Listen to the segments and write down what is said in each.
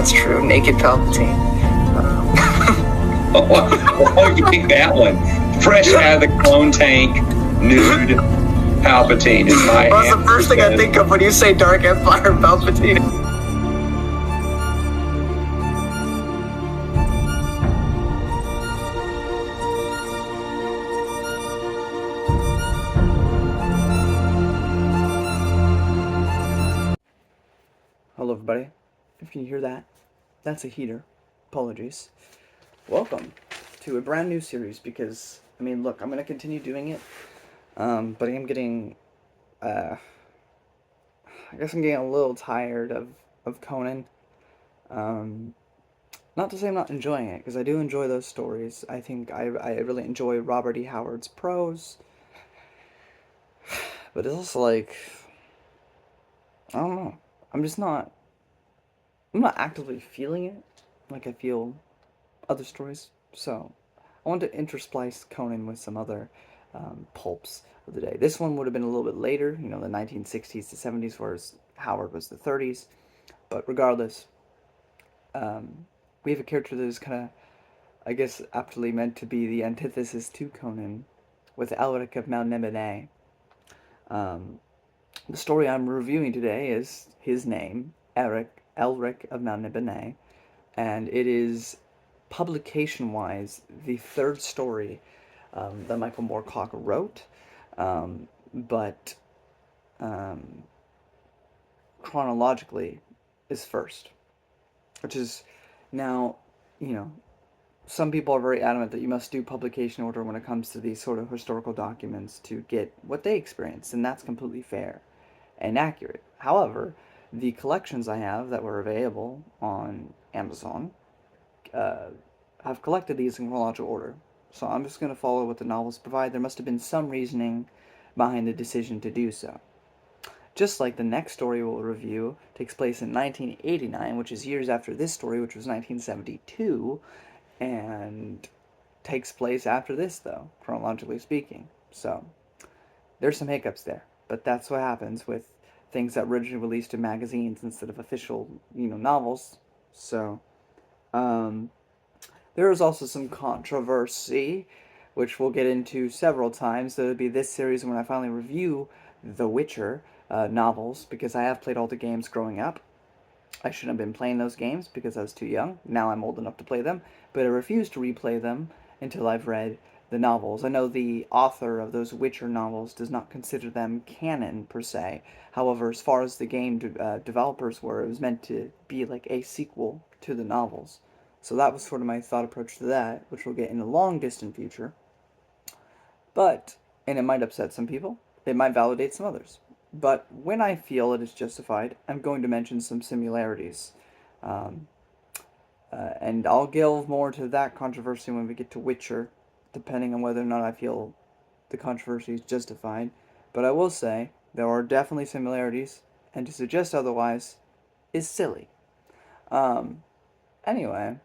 That's true. Naked Palpatine. Oh, you pick that one. Fresh out of the clone tank, nude Palpatine is my Well, that's the first thing I think of when you say Dark Empire Palpatine. Hello everybody, if you can hear that, that's a heater. Apologies. Welcome to a brand new series because, look, I'm going to continue doing it, but I am getting, I guess I'm getting a little tired of Conan. Not to say I'm not enjoying it, because I do enjoy those stories. I think I really enjoy Robert E. Howard's prose, but it's also like, I don't know, I'm not actively feeling it like I feel other stories. So I wanted to intersplice Conan with some other pulps of the day. This one would have been a little bit later, the 1960s to 70s, whereas Howard was the 30s. But regardless, we have a character that is kind of, I guess, aptly meant to be the antithesis to Conan, with Elric of Melnibone. The story I'm reviewing today is his name, Elric of Melnibone, and it is, publication-wise, the third story that Michael Moorcock wrote, but chronologically is first, which is now, some people are very adamant that you must do publication order when it comes to these sort of historical documents to get what they experienced, and that's completely fair and accurate. However, the collections I have that were available on Amazon have collected these in chronological order. So I'm just going to follow what the novels provide. There must have been some reasoning behind the decision to do so. Just like the next story we'll review takes place in 1989, which is years after this story, which was 1972, and takes place after this, though, chronologically speaking. So there's some hiccups there, but that's what happens with things that originally released in magazines instead of official, novels. So, there is also some controversy, which we'll get into several times. There'll be this series when I finally review The Witcher novels, because I have played all the games growing up. I shouldn't have been playing those games because I was too young. Now I'm old enough to play them, but I refuse to replay them until I've read the novels. I know the author of those Witcher novels does not consider them canon, per se. However, as far as the game developers were, it was meant to be like a sequel to the novels. So that was sort of my thought approach to that, which we'll get in the long distant future. But, and it might upset some people, it might validate some others. But when I feel it is justified, I'm going to mention some similarities. And I'll delve more to that controversy when we get to Witcher, depending on whether or not I feel the controversy is justified. But I will say, there are definitely similarities, and to suggest otherwise is silly. Anyway,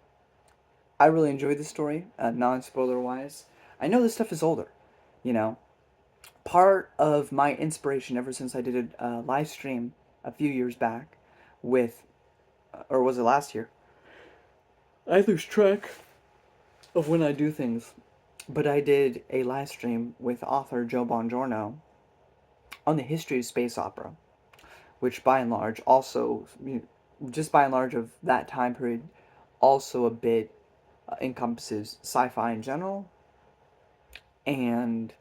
I really enjoyed this story, non-spoiler wise. I know this stuff is older, Part of my inspiration ever since I did a live stream a few years back with, or was it last year? I lose track of when I do things. But I did a live stream with author Joe Bongiorno on the history of space opera, which by and large also, just by and large of that time period, also a bit encompasses sci-fi in general and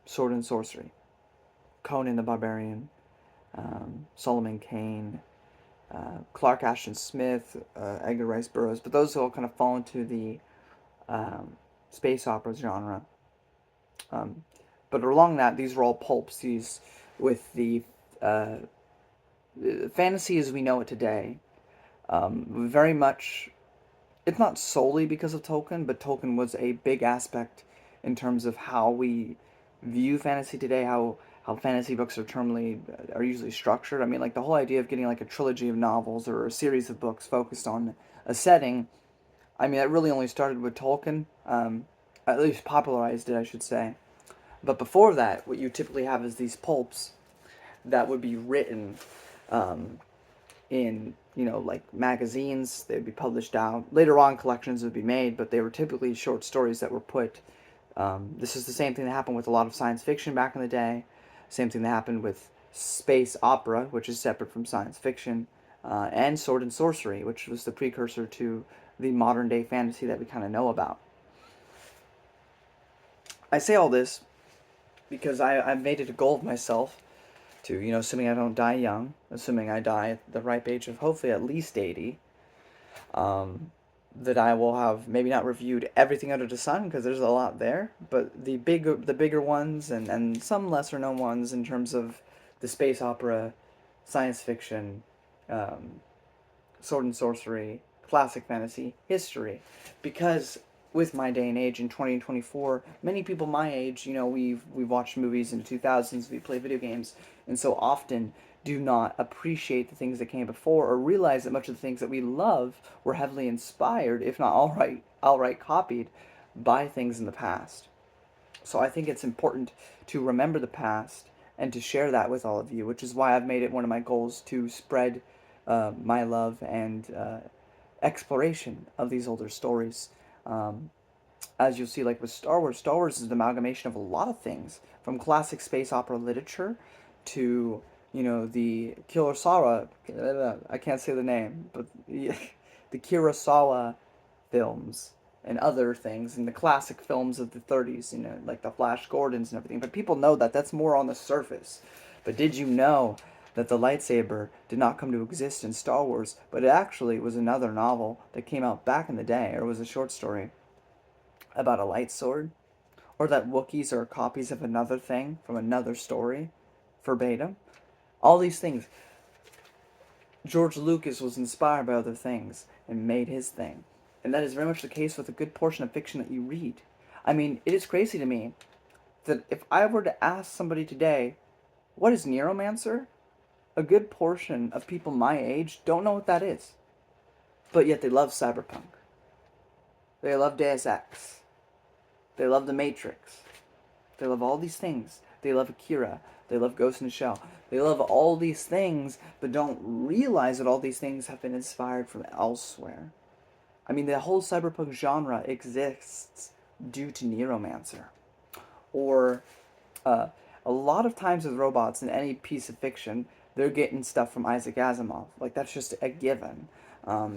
sword and sorcery. Conan the Barbarian, Solomon Kane, Clark Ashton Smith, Edgar Rice Burroughs, but those all kind of fall into the space opera genre. But along that, these were all pulps. These with the fantasy as we know it today, very much. It's not solely because of Tolkien, but Tolkien was a big aspect in terms of how we view fantasy today, how fantasy books are usually structured. Like the whole idea of getting like a trilogy of novels or a series of books focused on a setting, that really only started with Tolkien, at least popularized it, I should say. But before that, what you typically have is these pulps that would be written in, like magazines. They'd be published out. Later on, collections would be made, but they were typically short stories that were put. This is the same thing that happened with a lot of science fiction back in the day. Same thing that happened with space opera, which is separate from science fiction, and sword and sorcery, which was the precursor to the modern day fantasy that we kind of know about. I say all this because I've made it a goal of myself to, assuming I don't die young, assuming I die at the ripe age of hopefully at least 80, that I will have maybe not reviewed everything under the sun, because there's a lot there, but the bigger ones, and some lesser known ones in terms of the space opera, science fiction, um, sword and sorcery, classic fantasy, history. Because with my day and age in 2024, many people my age, we've watched movies in the 2000s, we play video games, and so often do not appreciate the things that came before, or realize that much of the things that we love were heavily inspired, if not outright copied, by things in the past. So I think it's important to remember the past and to share that with all of you, which is why I've made it one of my goals to spread my love and exploration of these older stories. Um, as you'll see, like with Star Wars is an amalgamation of a lot of things, from classic space opera literature to, the Kurosawa, I can't say the name, but the Kurosawa films and other things, and the classic films of the 30s, like the Flash Gordons and everything. But people know that that's more on the surface. But did you know that the lightsaber did not come to exist in Star Wars, but it actually was another novel that came out back in the day, or was a short story about a light sword? Or that Wookiees are copies of another thing from another story, verbatim? All these things. George Lucas was inspired by other things and made his thing. And that is very much the case with a good portion of fiction that you read. I mean, it is crazy to me that if I were to ask somebody today, what is Neuromancer? A good portion of people my age don't know what that is. But yet they love Cyberpunk. They love Deus Ex. They love The Matrix. They love all these things. They love Akira. They love Ghost in the Shell. They love all these things, but don't realize that all these things have been inspired from elsewhere. I mean, the whole cyberpunk genre exists due to Neuromancer. Or a lot of times with robots in any piece of fiction, they're getting stuff from Isaac Asimov. Like, that's just a given.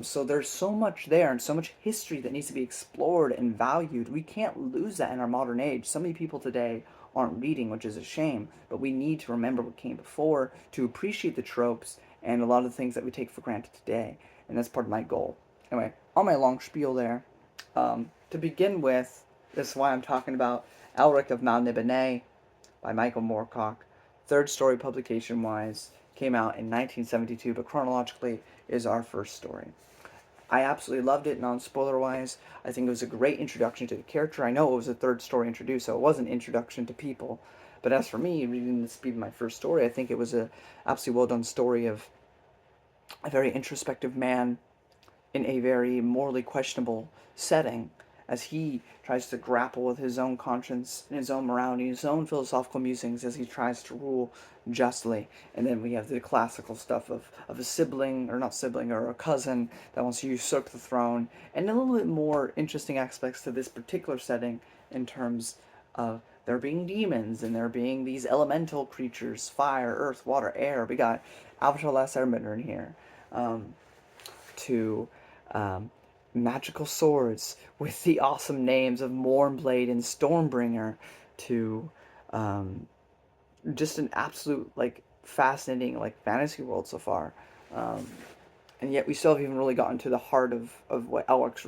So there's so much there and so much history that needs to be explored and valued. We can't lose that in our modern age. So many people today aren't reading, which is a shame, but we need to remember what came before to appreciate the tropes and a lot of the things that we take for granted today. And that's part of my goal. Anyway, on my long spiel there, to begin with, this is why I'm talking about Elric of Melnibone by Michael Moorcock. Third story publication-wise, came out in 1972, but chronologically is our first story. I absolutely loved it, non-spoiler-wise. I think it was a great introduction to the character. I know it was a third story introduced, so it was an introduction to people. But as for me, reading this being my first story, I think it was a absolutely well-done story of a very introspective man in a very morally questionable setting, as he tries to grapple with his own conscience and his own morality, his own philosophical musings as he tries to rule justly. And then we have the classical stuff of a sibling, or not sibling, or a cousin that wants to usurp the throne, and a little bit more interesting aspects to this particular setting in terms of there being demons and there being these elemental creatures, fire, earth, water, air. We got Avatar: Last Airbender in here. To magical swords with the awesome names of Mournblade and Stormbringer, to just an absolute fascinating fantasy world so far, and yet we still haven't even really gotten to the heart of what Elric's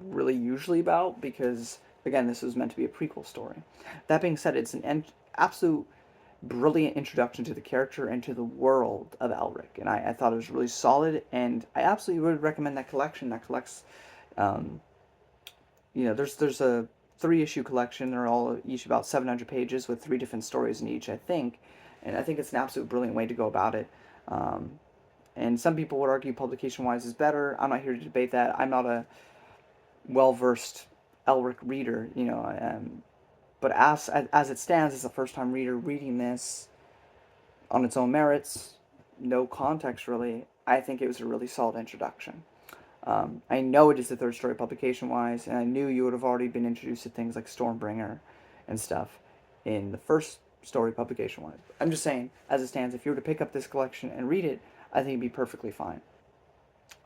really usually about, because again, this was meant to be a prequel story. That being said, it's an absolute brilliant introduction to the character and to the world of Elric, and I thought it was really solid, and I absolutely would recommend that collection that collects, there's a 3-issue collection. They're all each about 700 pages with 3 different stories in each, I think, and I think it's an absolute brilliant way to go about it. And some people would argue publication-wise is better. I'm not here to debate that. I'm not a well-versed Elric reader, but as it stands, as a first-time reader reading this on its own merits, no context really, I think it was a really solid introduction. I know it is the third story publication-wise, and I knew you would have already been introduced to things like Stormbringer and stuff in the first story publication-wise. I'm just saying, as it stands, if you were to pick up this collection and read it, I think it'd be perfectly fine.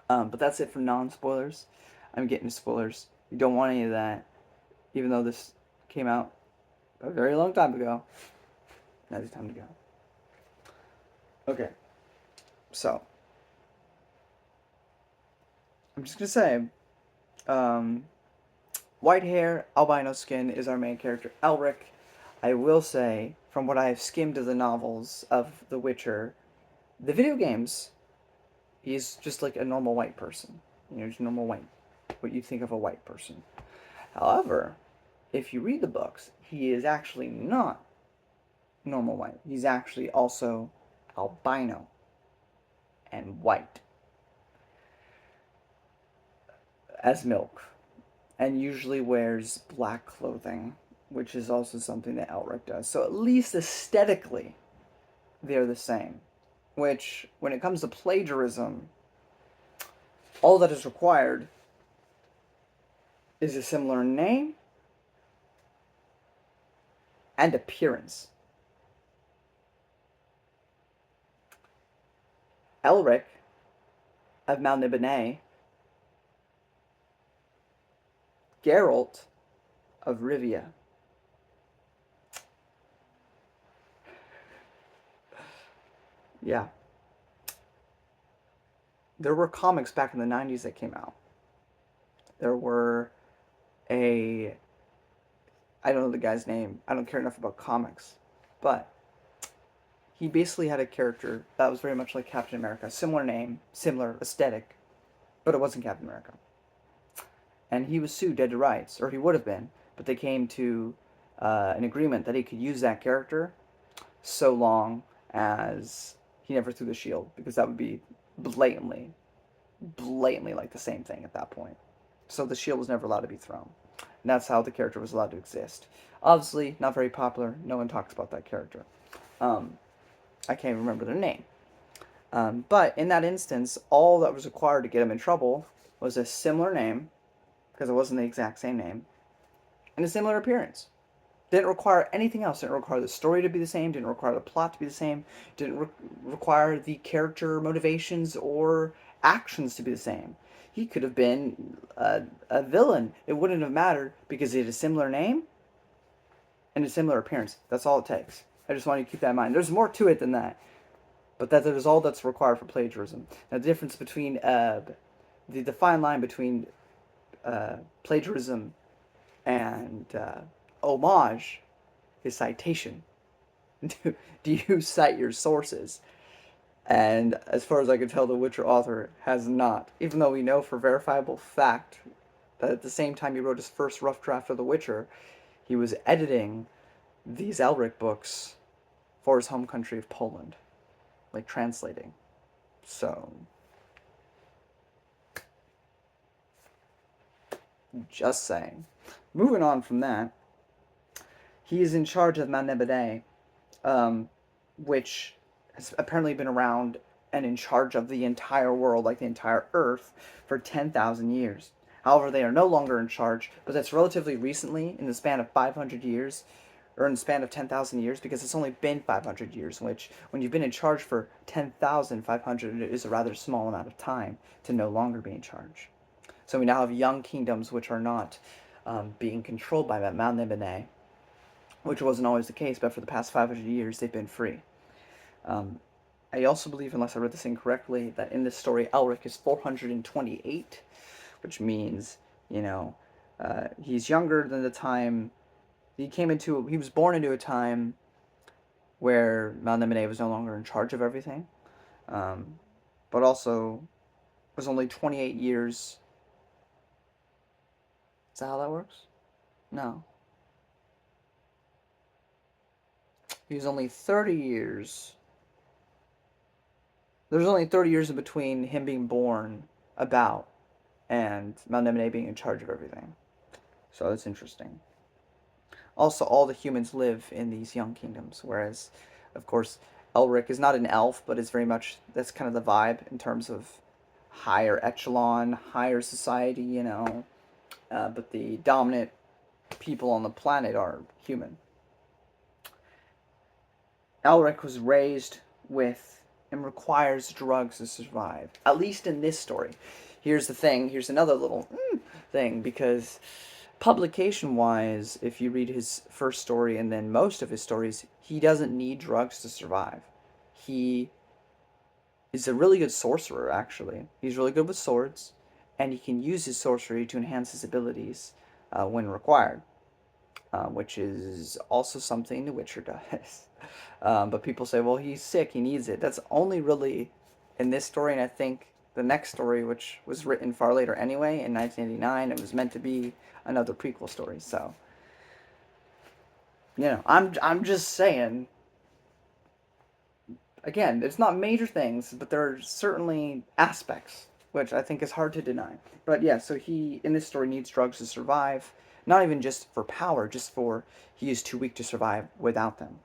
But that's it for non-spoilers. I'm getting to spoilers. You don't want any of that, even though this came out a very long time ago. Now it's time to go. Okay. So, I'm just going to say, white hair, albino skin is our main character, Elric. I will say, from what I have skimmed of the novels of The Witcher, the video games, he's just like a normal white person. You know, just normal white, what you think of a white person. However, if you read the books, he is actually not normal white. He's actually also albino and white as milk, and usually wears black clothing, which is also something that Elric does. So at least aesthetically, they're the same. Which, when it comes to plagiarism, all that is required is a similar name and appearance. Elric of Melnibone, Geralt of Rivia. Yeah. There were comics back in the 90s that came out. There were I don't know the guy's name. I don't care enough about comics. But he basically had a character that was very much like Captain America. Similar name, similar aesthetic, but it wasn't Captain America. And he was sued dead to rights, or he would have been, but they came to an agreement that he could use that character so long as he never threw the shield, because that would be blatantly like the same thing at that point. So the shield was never allowed to be thrown. And that's how the character was allowed to exist. Obviously, not very popular. No one talks about that character. I can't remember their name. But in that instance, all that was required to get him in trouble was a similar name, because it wasn't the exact same name, and a similar appearance. Didn't require anything else. Didn't require the story to be the same. Didn't require the plot to be the same. Didn't require the character motivations or actions to be the same. He could have been a villain. It wouldn't have mattered because he had a similar name and a similar appearance. That's all it takes. I just want you to keep that in mind. There's more to it than that. But that is all that's required for plagiarism. Now, the difference between the fine line between plagiarism and homage is citation. Do you cite your sources? And as far as I can tell, the Witcher author has not. Even though we know for verifiable fact that at the same time he wrote his first rough draft of The Witcher, he was editing these Elric books for his home country of Poland. Like translating. So, just saying. Moving on from that, he is in charge of Melnibone, which has apparently been around and in charge of the entire world, like the entire Earth, for 10,000 years. However, they are no longer in charge, but that's relatively recently, in the span of 500 years, or in the span of 10,000 years, because it's only been 500 years, which, when you've been in charge for 10,500, it is a rather small amount of time to no longer be in charge. So we now have young kingdoms which are not being controlled by Melnibone, which wasn't always the case, but for the past 500 years, they've been free. I also believe, unless I read this incorrectly, that in this story, Elric is 428, which means, he's younger than the time he was born into a time where Melnibone was no longer in charge of everything, but also was only 28 years. Is that how that works? No. He was only 30 years. There's only 30 years in between him being born and Melnibone being in charge of everything. So that's interesting. Also, all the humans live in these young kingdoms, whereas, of course, Elric is not an elf, but is very much, that's kind of the vibe in terms of higher echelon, higher society, you know. But the dominant people on the planet are human. Elric was raised with and requires drugs to survive, at least in this story. Here's the thing, here's another little thing, because publication-wise, if you read his first story and then most of his stories, he doesn't need drugs to survive. He is a really good sorcerer, actually. He's really good with swords, and he can use his sorcery to enhance his abilities when required, which is also something The Witcher does. But people say, well, he's sick, he needs it. That's only really in this story, and I think the next story, which was written far later anyway, in 1989, it was meant to be another prequel story. So, you know, I'm just saying. Again, it's not major things, but there are certainly aspects which I think is hard to deny. But yeah, so he in this story needs drugs to survive, not even just for power, just for he is too weak to survive without them.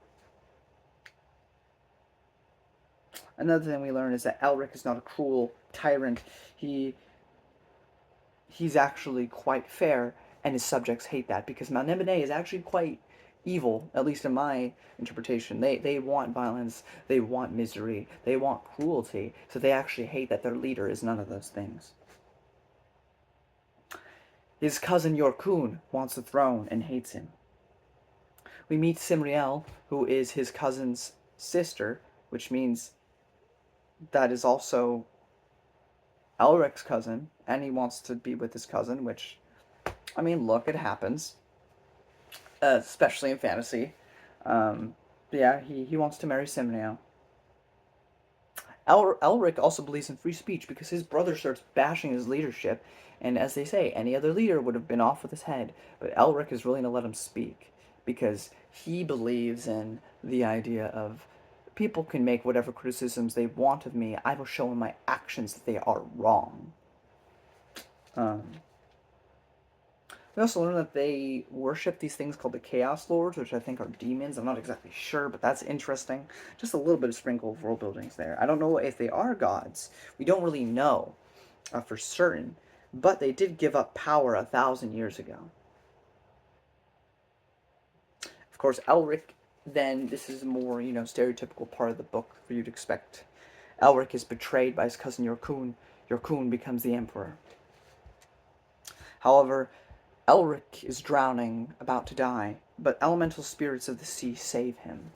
Another thing we learn is that Elric is not a cruel tyrant. He's actually quite fair, and his subjects hate that, because Melnibone is actually quite evil, at least in my interpretation. They want violence, they want misery, they want cruelty, so they actually hate that their leader is none of those things. His cousin Yorkun wants the throne and hates him. We meet Simriel, who is his cousin's sister, which means that is also Elric's cousin, and he wants to be with his cousin, which, I mean, look, it happens. Especially in fantasy. Yeah, he wants to marry Simriel. Elric also believes in free speech because his brother starts bashing his leadership, and as they say, any other leader would have been off with his head, but Elric is willing to let him speak because he believes in the idea of people can make whatever criticisms they want of me. I will show in my actions that they are wrong. We also learn that they worship these things called the Chaos Lords, which I think are demons. I'm not exactly sure, but that's interesting. Just a little bit of sprinkle of world buildings there. I don't know if they are gods. We don't really know for certain, but they did give up power 1,000 years ago. Of course, Elric, then, this is a more, you know, stereotypical part of the book for you to expect. Elric is betrayed by his cousin Yorkun. Yorkun becomes the emperor. However, Elric is drowning, about to die, but elemental spirits of the sea save him.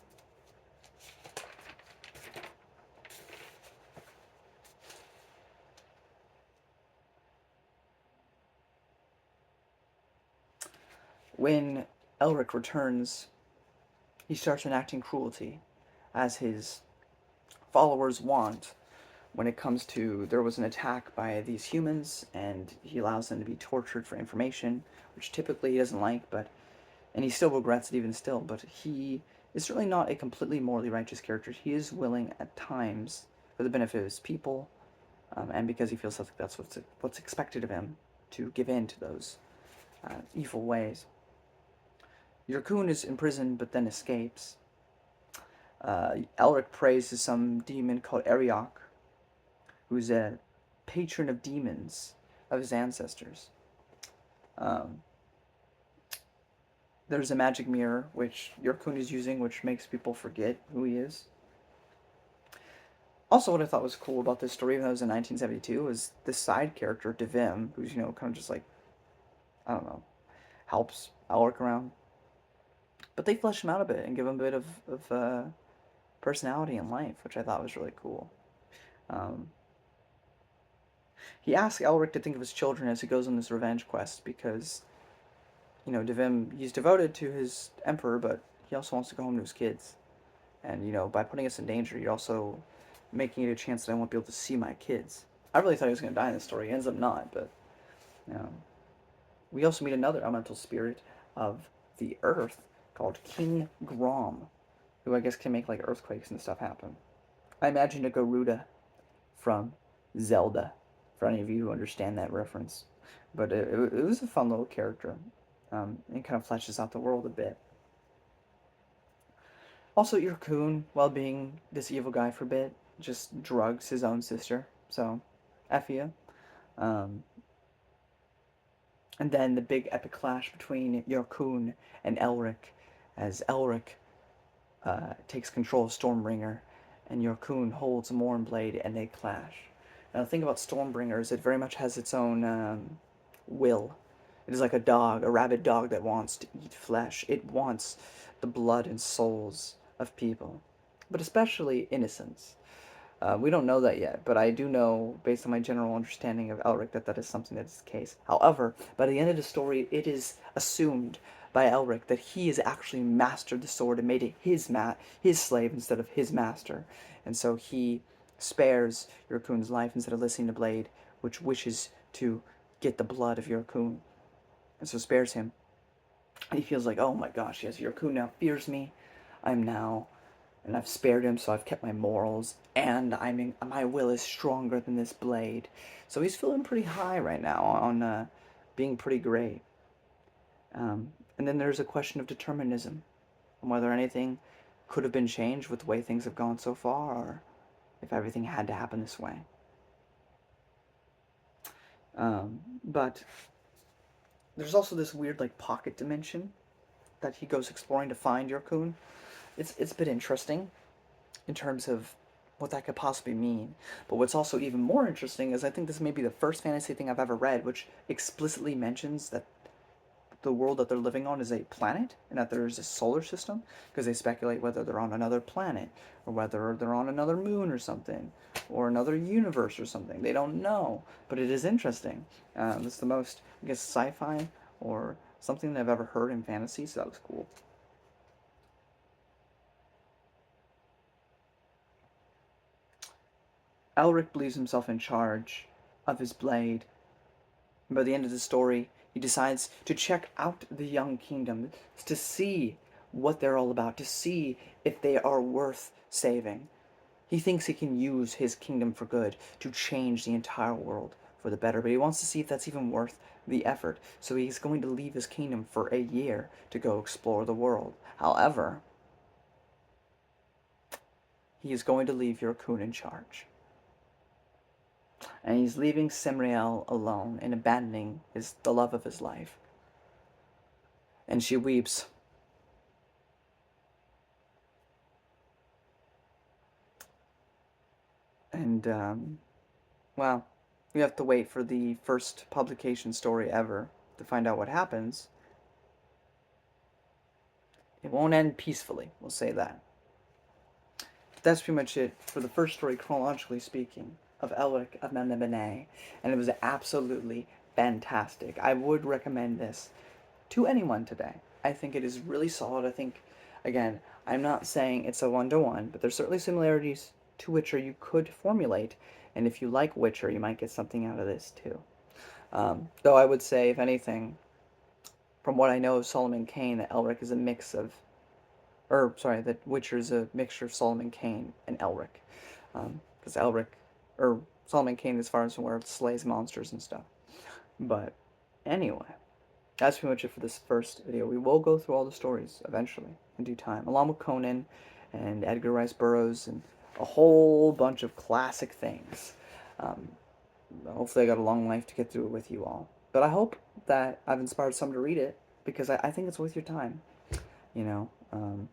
When Elric returns, he starts enacting cruelty, as his followers want. When it comes to, there was an attack by these humans, and he allows them to be tortured for information, which typically he doesn't like, and he still regrets it even still, but he is certainly not a completely morally righteous character. He is willing at times, for the benefit of his people, and because he feels like that's what's expected of him, to give in to those evil ways. Yorkun is imprisoned, but then escapes. Elric prays to some demon called Eriok, who's a patron of demons of his ancestors. There's a magic mirror, which Yorkun is using, which makes people forget who he is. Also, what I thought was cool about this story, even though it was in 1972, was this side character, Devim, who's, you know, kind of just like, I don't know, helps Elric around. But they flesh him out a bit and give him a bit of personality and life, which I thought was really cool. He asks Elric to think of his children as he goes on this revenge quest because, you know, Devim, he's devoted to his emperor, but he also wants to go home to his kids. And, you know, by putting us in danger, you're also making it a chance that I won't be able to see my kids. I really thought he was going to die in this story. He ends up not, but, you know. We also meet another elemental spirit of the earth called King Grom, who I guess can make, like, earthquakes and stuff happen. I imagine a Garuda from Zelda, for any of you who understand that reference. But it was a fun little character. It kind of fleshes out the world a bit. Also, your coon, while being this evil guy for a bit, just drugs his own sister. So, F you. Um, and then the big epic clash between Yorkun and Elric, as Elric takes control of Stormbringer, and Yorkun holds Mornblade, and they clash. Now, the thing about Stormbringer is it very much has its own will. It is like a dog, a rabid dog that wants to eat flesh. It wants the blood and souls of people, but especially innocents. We don't know that yet, but I do know, based on my general understanding of Elric, that that is something that is the case. However, by the end of the story, it is assumed by Elric that he has actually mastered the sword and made it his slave instead of his master, and so he spares Yurkun's life instead of listening to Blade, which wishes to get the blood of Yurkun, and so spares him. And he feels like, oh my gosh, yes, Yurkun now fears me. I'm now and I've spared him, so I've kept my morals, and my will is stronger than this blade. So he's feeling pretty high right now on being pretty great. And then there's a question of determinism, and whether anything could have been changed with the way things have gone so far, or if everything had to happen this way. But there's also this weird like pocket dimension that he goes exploring to find Yorkun. It's a bit interesting in terms of what that could possibly mean. But what's also even more interesting is I think this may be the first fantasy thing I've ever read which explicitly mentions that the world that they're living on is a planet and that there's a solar system, because they speculate whether they're on another planet or whether they're on another moon or something or another universe or something. They don't know, but it is interesting. It's the most, I guess, sci-fi or something that I've ever heard in fantasy, so that was cool. Elric believes himself in charge of his blade. And by the end of the story, he decides to check out the young kingdom to see what they're all about, to see if they are worth saving. He thinks he can use his kingdom for good to change the entire world for the better, but he wants to see if that's even worth the effort. So he's going to leave his kingdom for a year to go explore the world. However, he is going to leave Yorkun in charge. And he's leaving Simriel alone and abandoning the love of his life. And she weeps. And, well, we have to wait for the first publication story ever to find out what happens. It won't end peacefully, we'll say that. But that's pretty much it for the first story, chronologically speaking, of Elric of Melnibone, and it was absolutely fantastic. I would recommend this to anyone today. I think it is really solid. I think, again, I'm not saying it's a one-to-one, but there's certainly similarities to Witcher you could formulate, and if you like Witcher, you might get something out of this too. Though I would say, if anything, from what I know of Solomon Kane, that Elric is a mix of, that Witcher is a mixture of Solomon Kane and Elric, because Elric, or Solomon Kane, as far as I'm aware, slays monsters and stuff. But anyway, that's pretty much it for this first video. We will go through all the stories eventually in due time, along with Conan and Edgar Rice Burroughs and a whole bunch of classic things. Hopefully I got a long life to get through it with you all. But I hope that I've inspired some to read it, because I think it's worth your time. You know,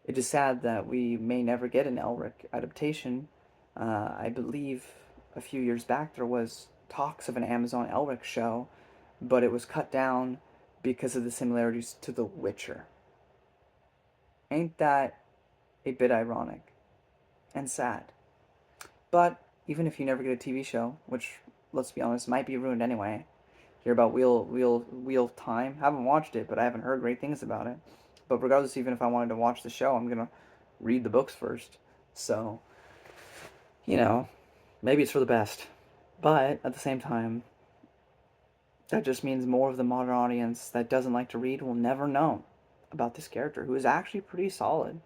it is sad that we may never get an Elric adaptation. I believe a few years back there was talks of an Amazon Elric show, but it was cut down because of the similarities to The Witcher. Ain't that a bit ironic and sad? But even if you never get a TV show, which, let's be honest, might be ruined anyway. Hear about Wheel Time? Haven't watched it, but I haven't heard great things about it. But regardless, even if I wanted to watch the show, I'm gonna read the books first. So, you know, maybe it's for the best. But at the same time, that just means more of the modern audience that doesn't like to read will never know about this character, who is actually pretty solid.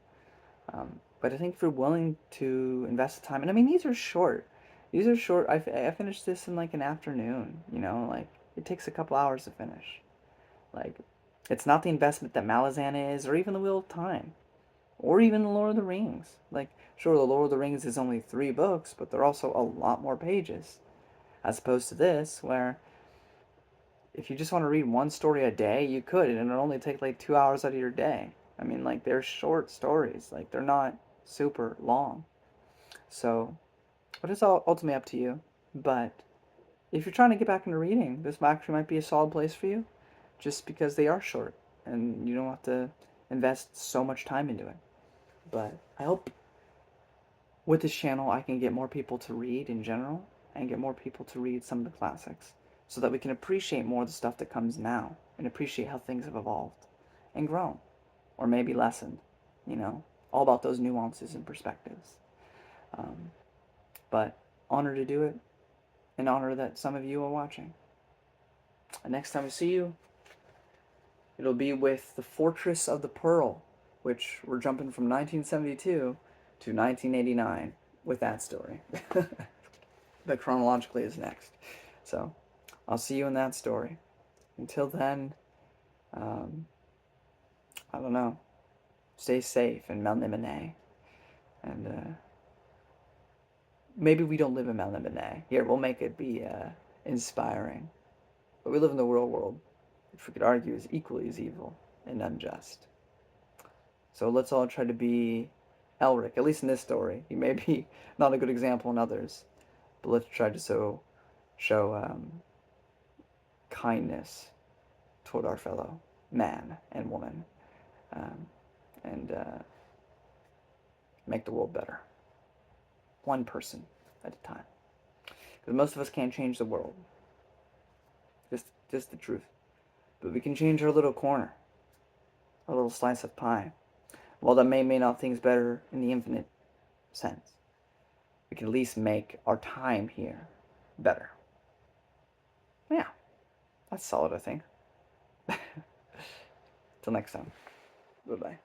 But I think if you're willing to invest the time, and I mean, these are short. These are short. I finished this in like an afternoon, you know, like it takes a couple hours to finish. Like, it's not the investment that Malazan is, or even the Wheel of Time. Or even The Lord of the Rings. Like, sure, The Lord of the Rings is only 3 books, but they're also a lot more pages. As opposed to this, where if you just want to read one story a day, you could, and it'll only take like 2 hours out of your day. I mean, like, they're short stories. Like, they're not super long. So, but it's all ultimately up to you. But if you're trying to get back into reading, this actually might be a solid place for you, just because they are short, and you don't have to invest so much time into it. But I hope with this channel I can get more people to read in general, and get more people to read some of the classics, so that we can appreciate more of the stuff that comes now, and appreciate how things have evolved and grown, or maybe lessened, you know, all about those nuances and perspectives. But honor to do it, and honor that some of you are watching. And next time I see you, it'll be with The Fortress of the Pearl, which we're jumping from 1972 to 1989 with that story. But chronologically is next. So I'll see you in that story. Until then, I don't know. Stay safe in Melnibone. And maybe we don't live in Melnibone. Here, we'll make it be inspiring. But we live in the real world, which we could argue is equally as evil and unjust. So let's all try to be Elric, at least in this story. He may be not a good example in others, but let's try to show kindness toward our fellow man and woman, and make the world better, one person at a time. Because most of us can't change the world, just the truth. But we can change our little corner, our little slice of pie. While that may make things better in the infinite sense, we can at least make our time here better. Yeah, that's solid, I think. Till next time. Bye-bye.